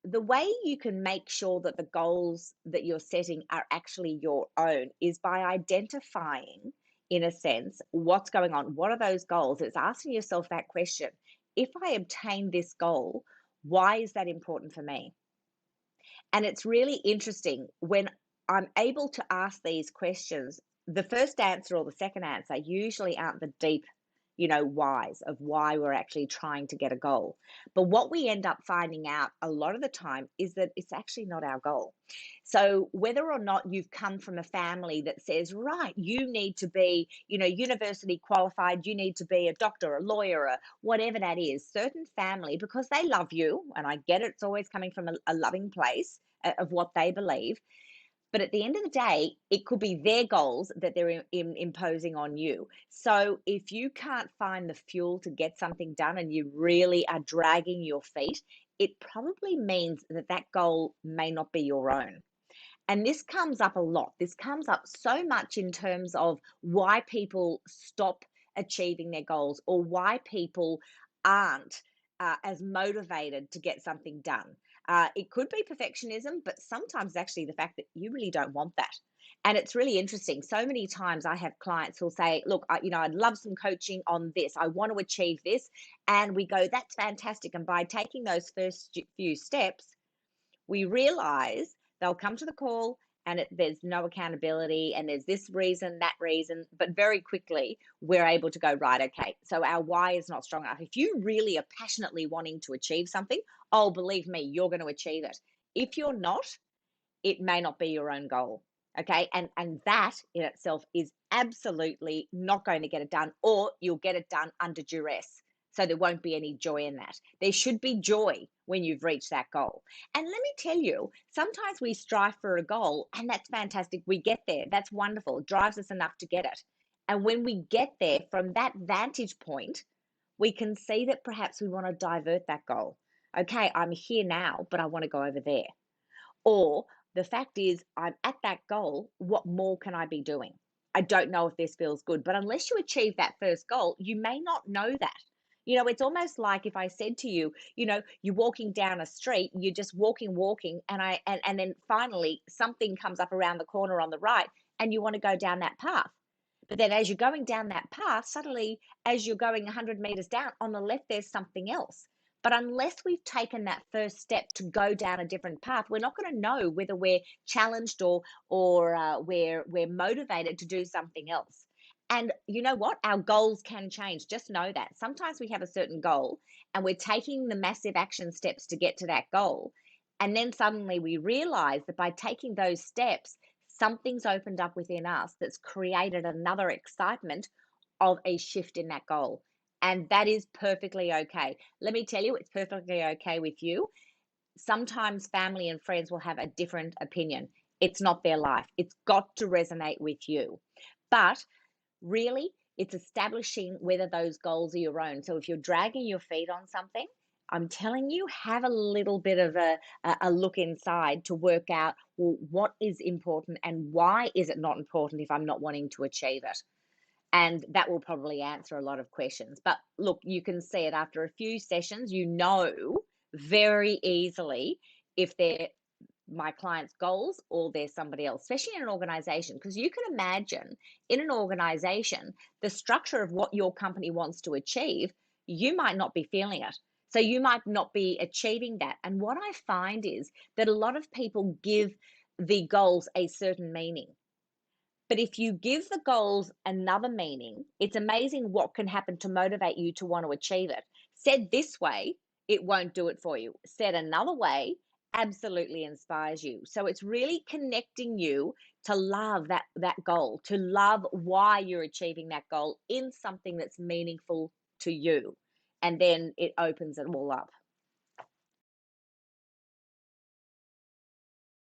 the way you can make sure that the goals that you're setting are actually your own is by identifying, in a sense, what's going on. What are those goals? It's asking yourself that question. If I obtain this goal, why is that important for me? And it's really interesting when I'm able to ask these questions, the first answer or the second answer usually aren't the deep, whys of why we're actually trying to get a goal. But what we end up finding out a lot of the time is that it's actually not our goal. So whether or not you've come from a family that says, right, you need to be, university qualified, you need to be a doctor, a lawyer, or whatever that is, certain family, because they love you, and I get it, it's always coming from a loving place of what they believe. But at the end of the day, it could be their goals that they're imposing on you. So if you can't find the fuel to get something done and you really are dragging your feet, it probably means that that goal may not be your own. And this comes up a lot. This comes up so much in terms of why people stop achieving their goals or why people aren't as motivated to get something done. It could be perfectionism, but sometimes actually the fact that you really don't want that. And it's really interesting. So many times I have clients who'll say, look, I'd love some coaching on this. I want to achieve this. And we go, that's fantastic. And by taking those first few steps, we realize they'll come to the call and there's no accountability and there's this reason, that reason, but very quickly we're able to go, right, okay, so our why is not strong enough. If you really are passionately wanting to achieve something, oh, believe me, you're going to achieve it. If you're not, it may not be your own goal. Okay. And that in itself is absolutely not going to get it done, or you'll get it done under duress. So there won't be any joy in that. There should be joy when you've reached that goal. And let me tell you, sometimes we strive for a goal and that's fantastic. We get there. That's wonderful. It drives us enough to get it. And when we get there from that vantage point, we can see that perhaps we want to divert that goal. Okay, I'm here now, but I want to go over there. Or the fact is, I'm at that goal. What more can I be doing? I don't know if this feels good. But unless you achieve that first goal, you may not know that. It's almost like if I said to you, you're walking down a street, you're just walking, and then finally something comes up around the corner on the right, and you want to go down that path. But then as you're going down that path, suddenly, as you're going 100 meters down, on the left, there's something else. But unless we've taken that first step to go down a different path, we're not going to know whether we're challenged or we're motivated to do something else. And you know what? Our goals can change. Just know that. Sometimes we have a certain goal and we're taking the massive action steps to get to that goal. And then suddenly we realize that by taking those steps, something's opened up within us that's created another excitement of a shift in that goal. And that is perfectly okay. Let me tell you, it's perfectly okay with you. Sometimes family and friends will have a different opinion. It's not their life. It's got to resonate with you. But really, it's establishing whether those goals are your own. So if you're dragging your feet on something, I'm telling you, have a little bit of a look inside to work out, well, what is important and why is it not important if I'm not wanting to achieve it? And that will probably answer a lot of questions. But look, you can see it after a few sessions, very easily if they're my client's goals or they're somebody else, especially in an organization, because you can imagine in an organization, the structure of what your company wants to achieve, you might not be feeling it. So you might not be achieving that. And what I find is that a lot of people give the goals a certain meaning. But if you give the goals another meaning, it's amazing what can happen to motivate you to want to achieve it. Said this way, it won't do it for you. Said another way, absolutely inspires you. So it's really connecting you to love that goal, to love why you're achieving that goal in something that's meaningful to you. And then it opens it all up.